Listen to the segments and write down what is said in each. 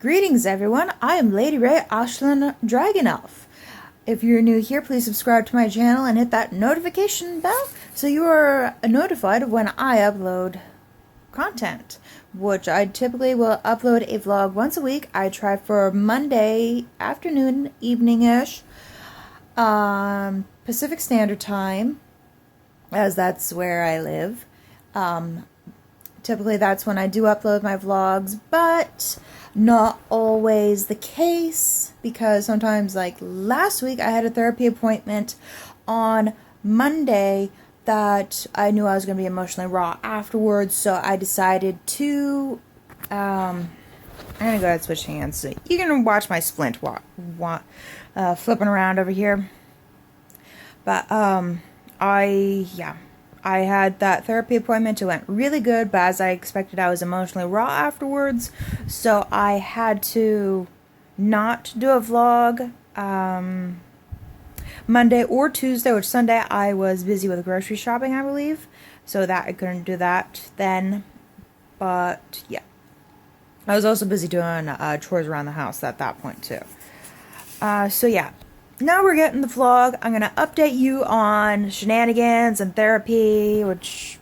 Greetings everyone, I am Lady Ray Ashlyn Dragonelf. If you're new here, please subscribe to my channel and hit that notification bell so you are notified when I upload content, which I typically will upload a vlog once a week. I try for Monday afternoon, evening-ish, Pacific Standard Time, as that's where I live. Typically that's when I do upload my vlogs, but not always the case, because sometimes, like last week, I had a therapy appointment on Monday that I knew I was going to be emotionally raw afterwards, so I decided to, I'm going to go ahead and switch hands so you can watch my splint flipping around over here. But, I had that therapy appointment. It went really good, but as I expected, I was emotionally raw afterwards. So I had to not do a vlog Monday or Tuesday, which Sunday I was busy with grocery shopping, I believe. So that I couldn't do that then. But yeah. I was also busy doing chores around the house at that point too. So yeah. Now we're getting the vlog. I'm going to update you on shenanigans and therapy, which,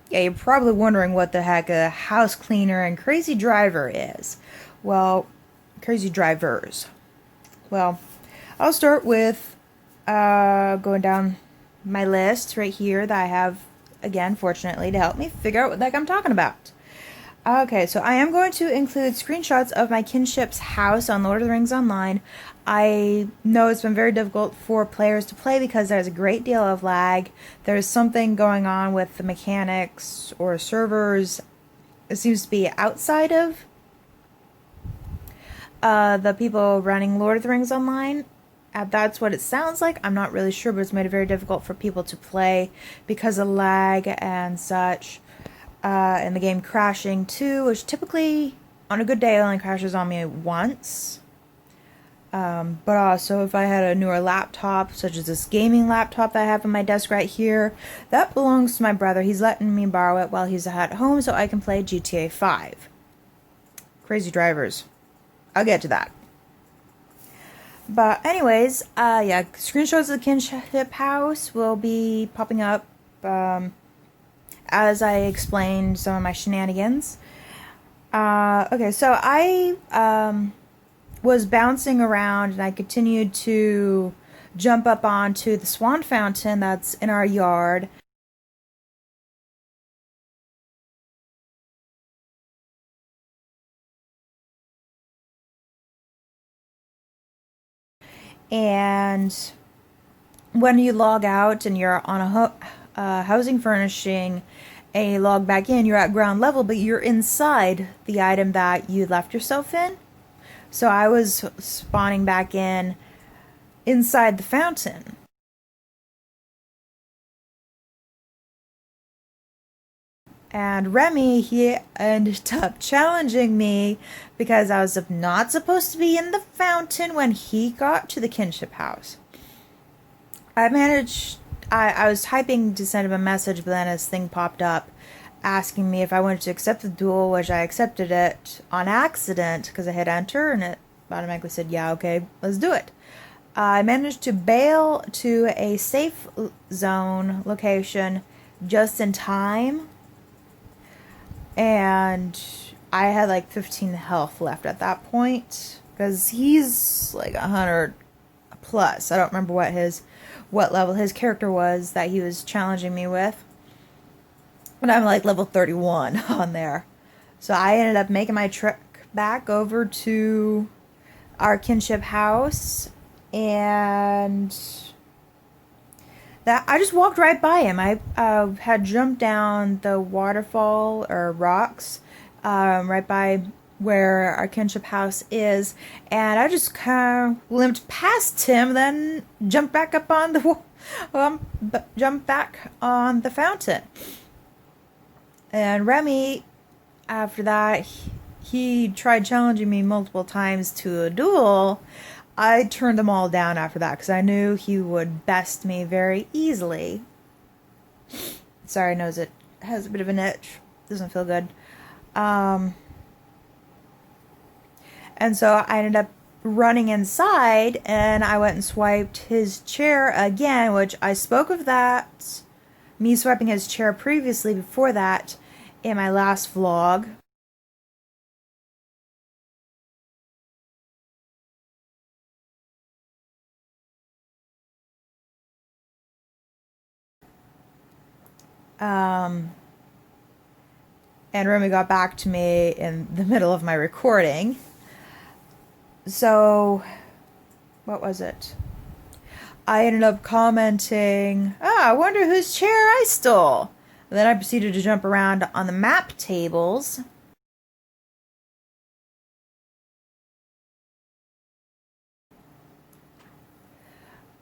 yeah, you're probably wondering what the heck a house cleaner and crazy driver is. Well, crazy drivers. Well, I'll start with going down my list right here that I have, again, fortunately, to help me figure out what the heck I'm talking about. Okay, so I am going to include screenshots of my kinship's house on Lord of the Rings Online. I know it's been very difficult for players to play because there's a great deal of lag. There's something going on with the mechanics or servers. It seems to be outside of the people running Lord of the Rings Online. That's what it sounds like. I'm not really sure, but it's made it very difficult for people to play because of lag and such. And the game crashing too, which typically on a good day only crashes on me once. But also if I had a newer laptop, such as this gaming laptop that I have on my desk right here, that belongs to my brother. He's letting me borrow it while he's at home so I can play GTA 5. Crazy drivers. I'll get to that. But anyways, yeah, screenshots of the kinship house will be popping up, as I explained some of my shenanigans. Okay, so I was bouncing around and I continued to jump up onto the swan fountain that's in our yard. And when you log out and you're on a housing furnishing, a log back in, you're at ground level, but you're inside the item that you left yourself in. So I was spawning back inside the fountain. And Remy, he ended up challenging me because I was not supposed to be in the fountain when he got to the kinship house. I was typing to send him a message, but then his thing popped up asking me if I wanted to accept the duel, which I accepted it on accident because I hit enter and it automatically said, yeah, okay, let's do it. I managed to bail to a safe zone location just in time, and I had like 15 health left at that point because he's like 100 plus. I don't remember what level his character was that he was challenging me with. And I'm like level 31 on there. So I ended up making my trek back over to our kinship house. And that I just walked right by him. I had jumped down the waterfall or rocks right by where our kinship house is. And I just kind of limped past him, then jumped back up on the fountain. And Remy, after that, he tried challenging me multiple times to a duel. I turned them all down after that because I knew he would best me very easily. Sorry, nose, it has a bit of an itch. Doesn't feel good. And so I ended up running inside and I went and swiped his chair again, which I spoke of that, me swiping his chair previously before that in my last vlog. And Remy got back to me in the middle of my recording. So, what was it? I ended up commenting, I wonder whose chair I stole. And then I proceeded to jump around on the map tables.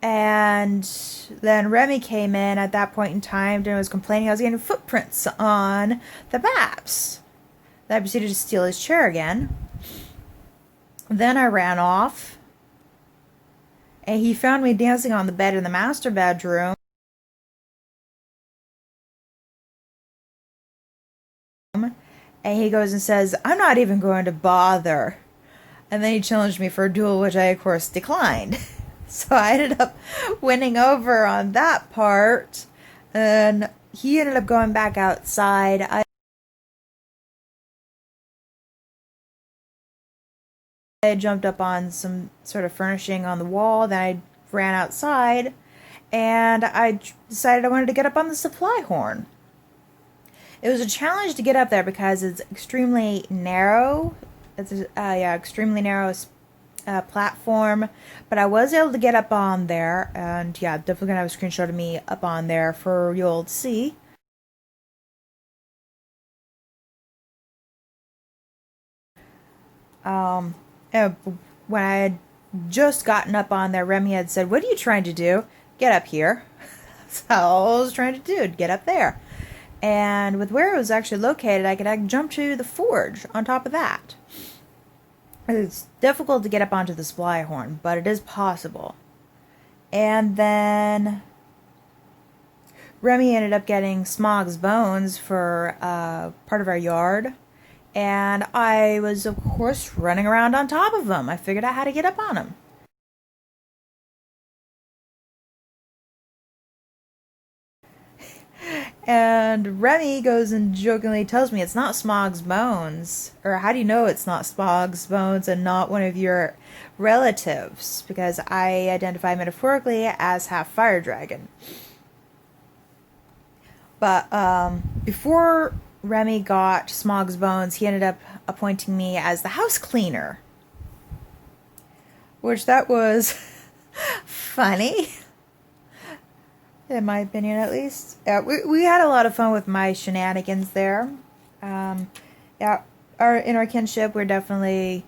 And then Remy came in at that point in time and was complaining I was getting footprints on the maps. Then I proceeded to steal his chair again. Then I ran off. And he found me dancing on the bed in the master bedroom. And he goes and says, I'm not even going to bother. And then he challenged me for a duel, which I, of course, declined. So I ended up winning over on that part. And he ended up going back outside. I jumped up on some sort of furnishing on the wall. Then I ran outside. And I decided I wanted to get up on the supply horn. It was a challenge to get up there because it's extremely narrow. It's extremely narrow platform, but I was able to get up on there, and yeah, definitely gonna have a screenshot of me up on there for you all to see. And when I had just gotten up on there, Remy had said, "What are you trying to do? Get up here." That's all I was trying to do, get up there. And with where it was actually located, I could jump to the forge on top of that. It's difficult to get up onto the supply horn, but it is possible. And then Remy ended up getting Smog's bones for part of our yard. And I was, of course, running around on top of them. I figured out how to get up on them. And Remy goes and jokingly tells me it's not Smog's bones. Or how do you know it's not Smog's bones and not one of your relatives? Because I identify metaphorically as half fire dragon. But before Remy got Smog's bones, he ended up appointing me as the house cleaner. Which that was funny. In my opinion, at least. Yeah, we had a lot of fun with my shenanigans there. Yeah, in our kinship, we're definitely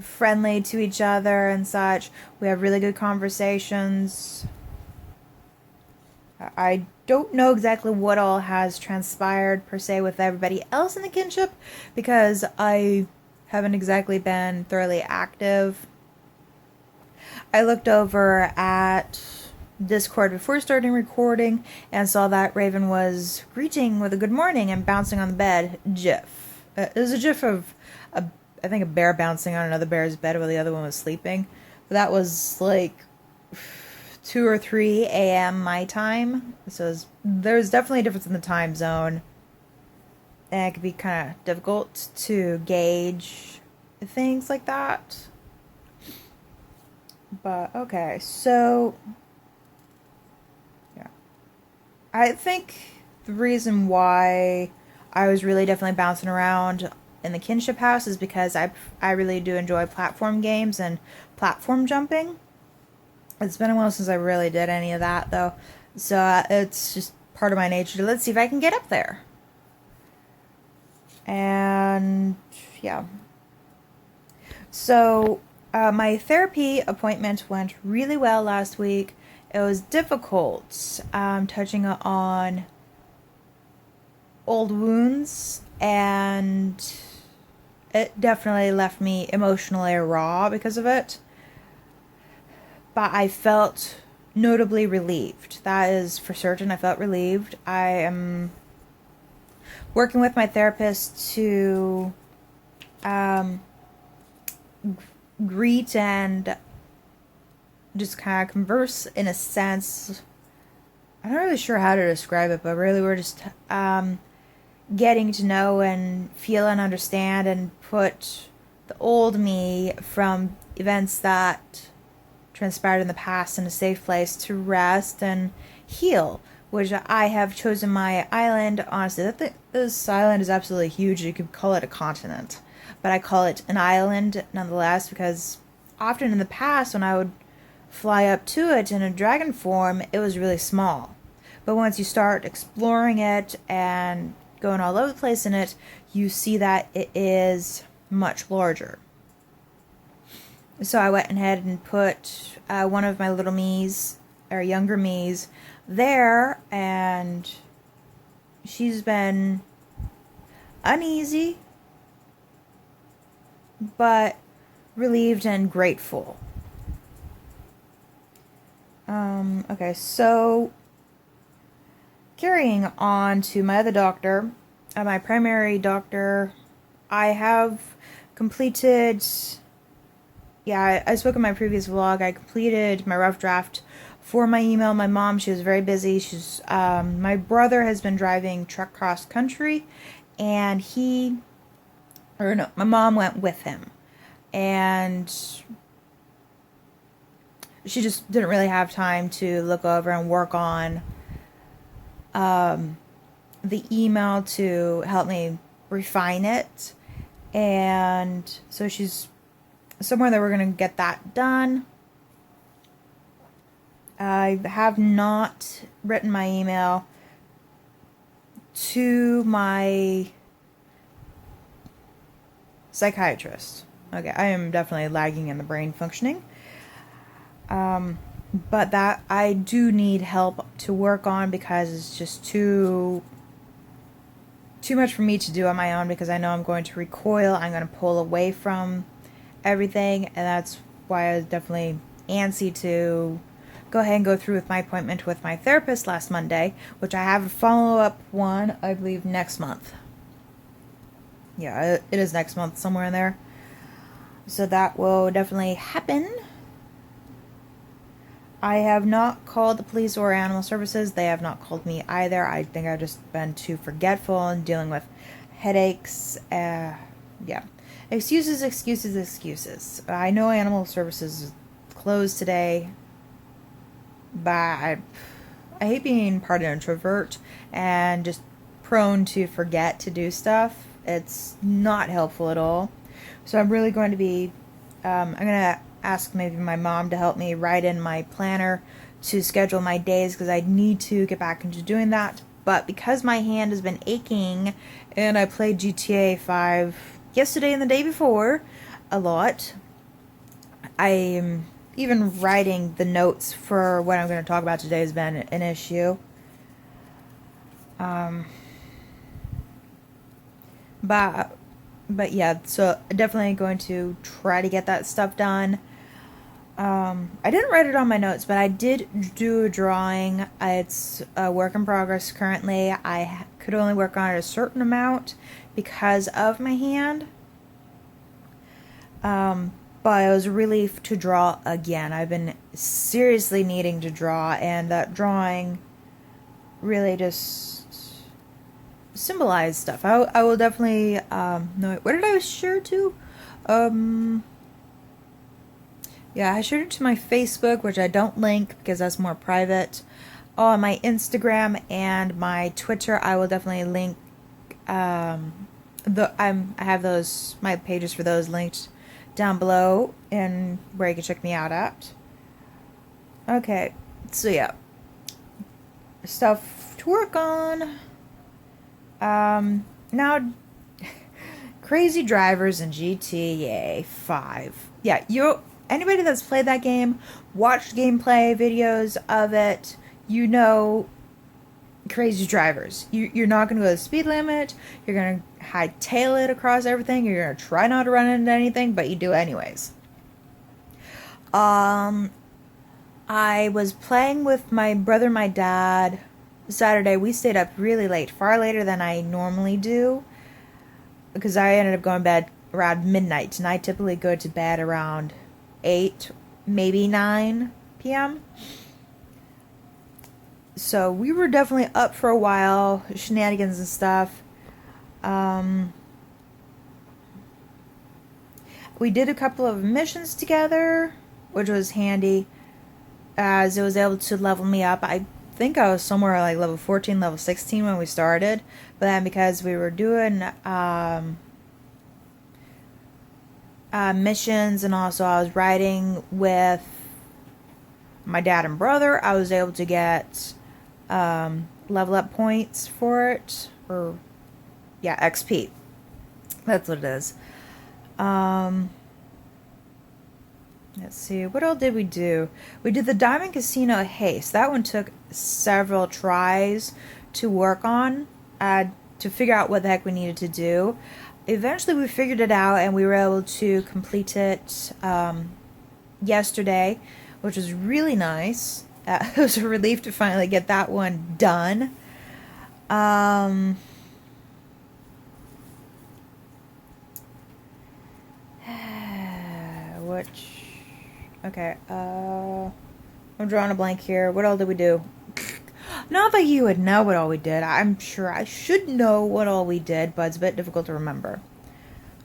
friendly to each other and such. We have really good conversations. I don't know exactly what all has transpired, per se, with everybody else in the kinship, because I haven't exactly been thoroughly active. I looked over at Discord before starting recording and saw that Raven was greeting with a good morning and bouncing on the bed gif. It was a gif of I think a bear bouncing on another bear's bed while the other one was sleeping. But that was like 2 or 3 a.m. my time. So there's definitely a difference in the time zone. And it could be kind of difficult to gauge things like that. But okay, so I think the reason why I was really definitely bouncing around in the kinship house is because I really do enjoy platform games and platform jumping. It's been a while since I really did any of that, though. So it's just part of my nature. Let's see if I can get up there. And yeah. So my therapy appointment went really well last week. It was difficult touching on old wounds, and it definitely left me emotionally raw because of it. But I felt notably relieved. That is for certain. I felt relieved. I am working with my therapist to greet and just kind of converse in a sense. I'm not really sure how to describe it, but really we're just getting to know and feel and understand and put the old me from events that transpired in the past in a safe place to rest and heal, which I have chosen my island. Honestly, this island is absolutely huge. You could call it a continent, but I call it an island nonetheless because often in the past when I would fly up to it in a dragon form, it was really small. But once you start exploring it and going all over the place in it, you see that it is much larger. So I went ahead and put one of my little me's, or younger me's, there, and she's been uneasy, but relieved and grateful. Okay, so carrying on to my other doctor, my primary doctor, I have completed, I spoke in my previous vlog, I completed my rough draft for my email. My mom, she was very busy. My brother has been driving truck cross country, and my mom went with him, and she just didn't really have time to look over and work on the email to help me refine it. And so she's somewhere that we're going to get that done. I have not written my email to my psychiatrist. Okay, I am definitely lagging in the brain functioning. But that I do need help to work on because it's just too much for me to do on my own, because I know I'm going to recoil, I'm going to pull away from everything, and that's why I was definitely antsy to go ahead and go through with my appointment with my therapist last Monday, which I have a follow-up one, I believe, next month. Yeah, it is next month, somewhere in there. So that will definitely happen. I have not called the police or animal services. They have not called me either. I think I've just been too forgetful and dealing with headaches. Yeah. Excuses, excuses, excuses. I know animal services is closed today, but I hate being part of an introvert and just prone to forget to do stuff. It's not helpful at all. So I'm really going to be, I'm going to ask maybe my mom to help me write in my planner to schedule my days, because I need to get back into doing that. But because my hand has been aching and I played GTA 5 yesterday and the day before a lot, I am even writing the notes for what I'm going to talk about today has been an issue. But yeah, so definitely going to try to get that stuff done. I didn't write it on my notes, but I did do a drawing. It's a work in progress currently. I could only work on it a certain amount because of my hand. But it was a relief to draw again. I've been seriously needing to draw, and that drawing really just symbolized stuff. I will definitely, no, where did I share it to? Yeah, I shared it to my Facebook, which I don't link because that's more private. On my Instagram and my Twitter, I will definitely link. I have those, my pages for those linked down below, and where you can check me out at. Okay, so yeah, stuff to work on. Now, crazy drivers in GTA 5. Yeah, anybody that's played that game, watched gameplay videos of it, you know crazy drivers. You're not going to go the speed limit. You're going to hightail it across everything. You're going to try not to run into anything, but you do anyways. I was playing with my brother and my dad Saturday. We stayed up really late, far later than I normally do, because I ended up going to bed around midnight, and I typically go to bed around 8, maybe 9 p.m. So we were definitely up for a while, shenanigans and stuff. We did a couple of missions together, which was handy, as it was able to level me up. I think I was somewhere like level 14, level 16 when we started, but then because we were doing missions, and also I was riding with my dad and brother, I was able to get level up points for it, or yeah, XP. That's what it is. Let's see, what all did we do? We did the Diamond Casino Haste. That one took several tries to work on, to figure out what the heck we needed to do. Eventually we figured it out, and we were able to complete it yesterday, which was really nice. It was a relief to finally get that one done. Okay, I'm drawing a blank here. What all did we do? Not that you would know what all we did. I'm sure I should know what all we did, but it's a bit difficult to remember.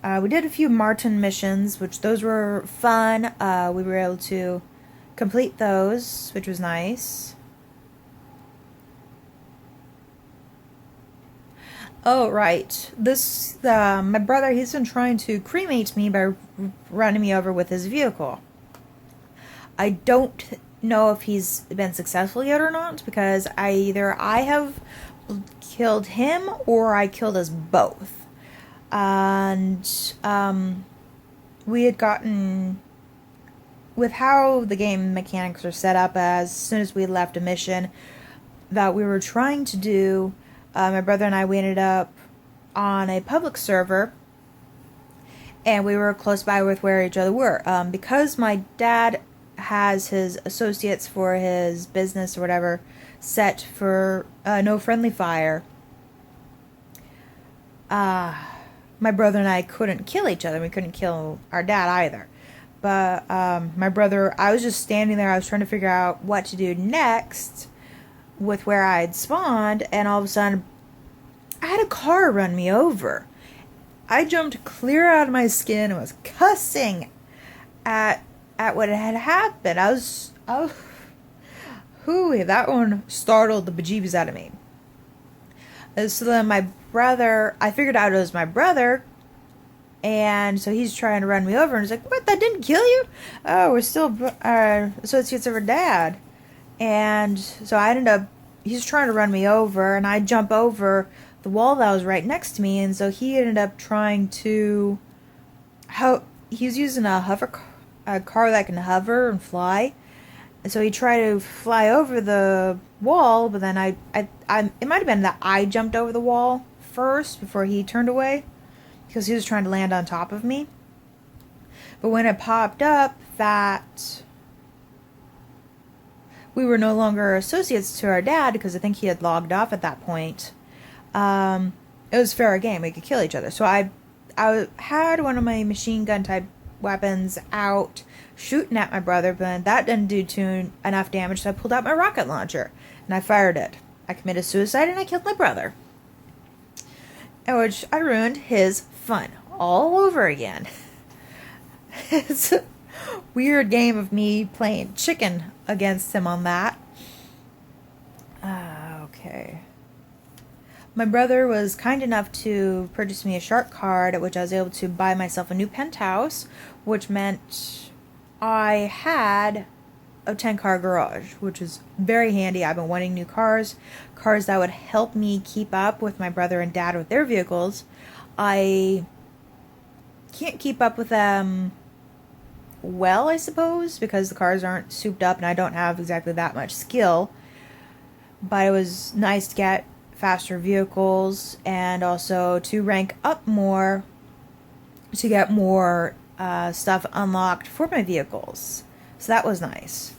We did a few Martin missions, which those were fun. We were able to complete those, which was nice. Oh, right. My brother, he's been trying to cremate me by running me over with his vehicle. I don't know if he's been successful yet or not, because either I have killed him or I killed us both. And we had gotten, with how the game mechanics are set up, as soon as we left a mission that we were trying to do, my brother and I, we ended up on a public server, and we were close by with where each other were. Because my dad has his associates for his business or whatever set for no friendly fire, my brother and I couldn't kill each other. We couldn't kill our dad either. But my brother, I was just standing there. I was trying to figure out what to do next with where I had spawned, and all of a sudden I had a car run me over. I jumped clear out of my skin and was cussing at what had happened. That one startled the bejeebies out of me. And so then my brother, I figured out it was my brother, and so he's trying to run me over, and he's like, "What? That didn't kill you? Oh, we're still associates of her dad." And so he's trying to run me over, and I jump over the wall that was right next to me, and so he ended up trying to, he was using a car that can hover and fly, and so he tried to fly over the wall, but then it might have been that I jumped over the wall first before he turned away, because he was trying to land on top of me. But when it popped up that we were no longer associates to our dad, because I think he had logged off at that point, it was fair game. We could kill each other. So I had one of my machine gun type weapons out shooting at my brother, but that didn't do enough damage, so I pulled out my rocket launcher and I fired it. I committed suicide and I killed my brother, in which I ruined his fun all over again. It's a weird game of me playing chicken against him on that. Okay. My brother was kind enough to purchase me a shark card, at which I was able to buy myself a new penthouse, which meant I had a 10-car garage, which is very handy. I've been wanting new cars that would help me keep up with my brother and dad with their vehicles. I can't keep up with them well, I suppose, because the cars aren't souped up and I don't have exactly that much skill. But it was nice to get faster vehicles, and also to rank up more to get more stuff unlocked for my vehicles. So that was nice.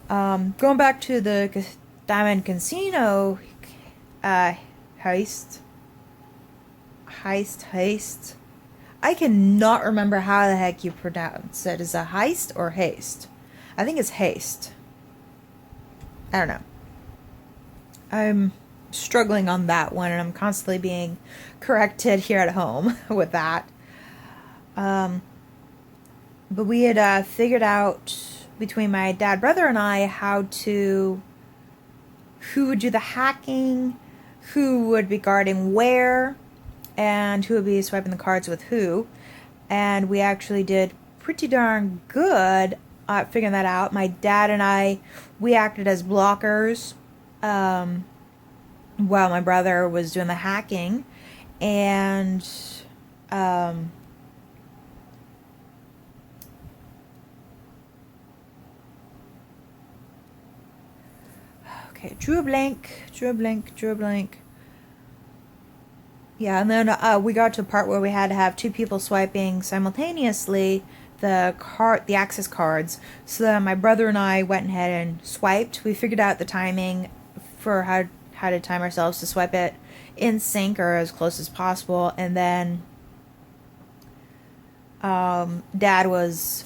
Going back to the Diamond Casino heist. I cannot remember how the heck you pronounce it. Is it heist or haste? I think it's haste. I don't know. I'm struggling on that one, and I'm constantly being corrected here at home with that. But we had figured out between my dad, brother, and I who would do the hacking, who would be guarding where, and who would be swiping the cards with who. And we actually did pretty darn good at figuring that out. My dad and I, we acted as blockers while my brother was doing the hacking. And okay, drew a blank. Yeah, and then we got to a part where we had to have two people swiping simultaneously the access cards. So then my brother and I went ahead and swiped. We figured out the timing for how to time ourselves to swipe it in sync or as close as possible. And then Dad was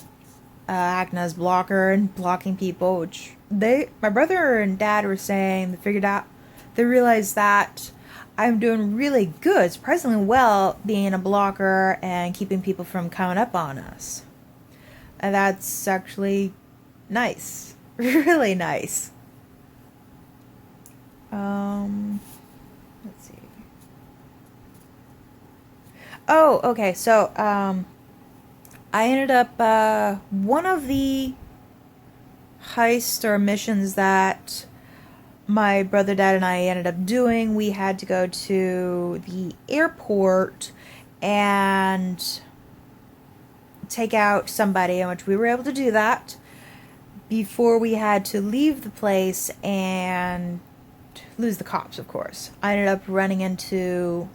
acting as blocker and blocking people, which my brother and Dad were saying they realized that I'm doing really good, surprisingly well, being a blocker and keeping people from coming up on us. And that's actually nice. Really nice. Let's see. Oh, okay, so, I ended up, one of the heists or missions that my brother, dad, and I ended up doing, we had to go to the airport and take out somebody, in which we were able to do that before we had to leave the place and lose the cops, of course. I ended up running into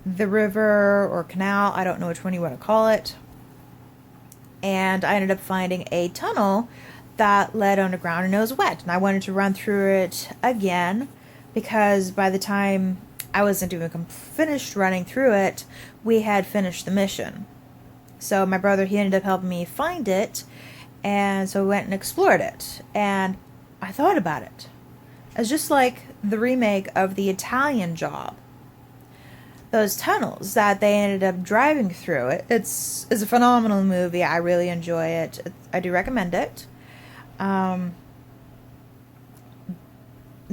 the river or canal, I don't know which one you want to call it, and I ended up finding a tunnel that led underground, and it was wet, and I wanted to run through it again because by the time I wasn't even finished running through it, we had finished the mission. So my brother, he ended up helping me find it, and so we went and explored it, and I thought about it. It's just like the remake of the Italian Job. Those tunnels that they ended up driving through, it's a phenomenal movie. I really enjoy it. I do recommend it. But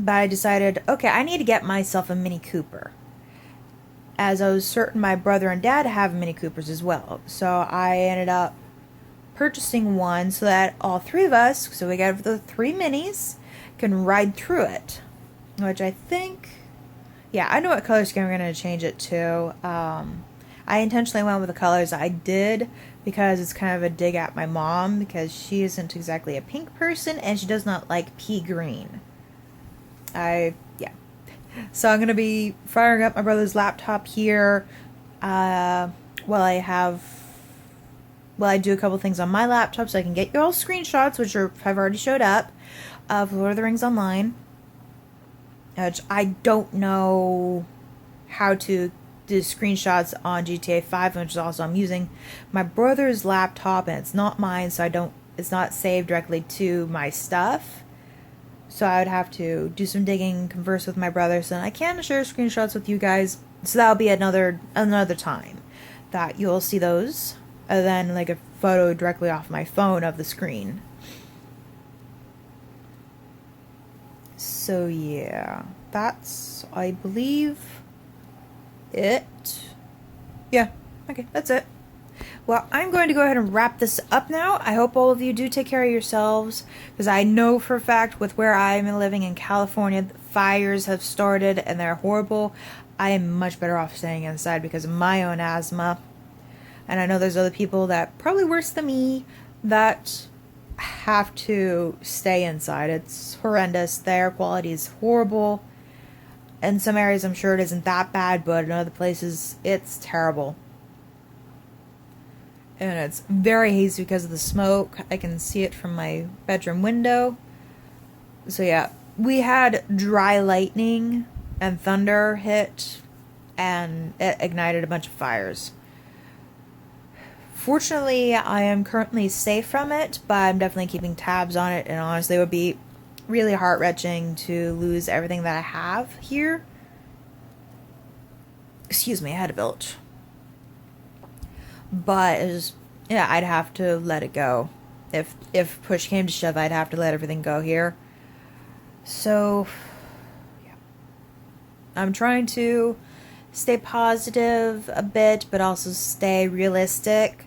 I decided, okay, I need to get myself a Mini Cooper, as I was certain my brother and dad have Mini Coopers as well. So I ended up purchasing one so that all three of us, so we got the 3 minis, can ride through it. Which I think, yeah, I know what color scheme I'm going to change it to. I intentionally went with the colors I did because it's kind of a dig at my mom, because she isn't exactly a pink person and she does not like pea green. Yeah. So I'm going to be firing up my brother's laptop here while I do a couple things on my laptop so I can get you all screenshots, which have already showed up, of Lord of the Rings Online. Which I don't know how to do screenshots on GTA 5, which is also I'm using my brother's laptop and it's not mine, so it's not saved directly to my stuff. So I would have to do some digging, converse with my brother, so I can share screenshots with you guys. So that'll be another time that you'll see those, other than like a photo directly off my phone of the screen. So yeah, that's, I believe, it. Yeah, okay, that's it. Well, I'm going to go ahead and wrap this up now. I hope all of you do take care of yourselves, because I know for a fact with where I'm living in California, fires have started and they're horrible. I am much better off staying inside because of my own asthma. And I know there's other people that probably worse than me that have to stay inside. It's horrendous. The air quality is horrible. In some areas I'm sure it isn't that bad, but in other places it's terrible. And it's very hazy because of the smoke. I can see it from my bedroom window. So yeah, we had dry lightning and thunder hit, and it ignited a bunch of fires. Fortunately, I am currently safe from it, but I'm definitely keeping tabs on it, and honestly, it would be really heart-wrenching to lose everything that I have here. Excuse me, I had a belch. But yeah, I'd have to let it go. If push came to shove, I'd have to let everything go here. So, yeah. I'm trying to stay positive a bit, but also stay realistic.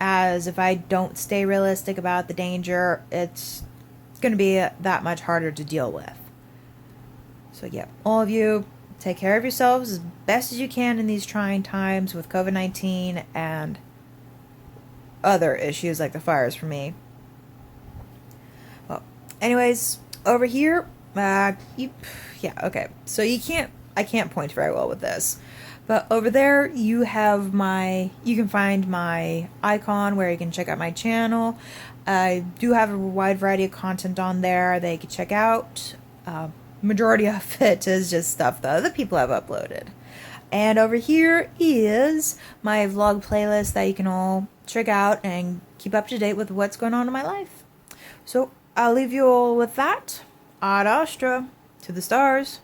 As if I don't stay realistic about the danger, it's going to be that much harder to deal with. So, yeah, all of you, take care of yourselves as best as you can in these trying times with COVID-19 and other issues like the fires for me. Well, anyways, over here, yeah, okay. So I can't point very well with this. But over there, you can find my icon where you can check out my channel. I do have a wide variety of content on there that you can check out. Majority of it is just stuff that other people have uploaded. And over here is my vlog playlist that you can all check out and keep up to date with what's going on in my life. So I'll leave you all with that. Ad Astra. To the stars.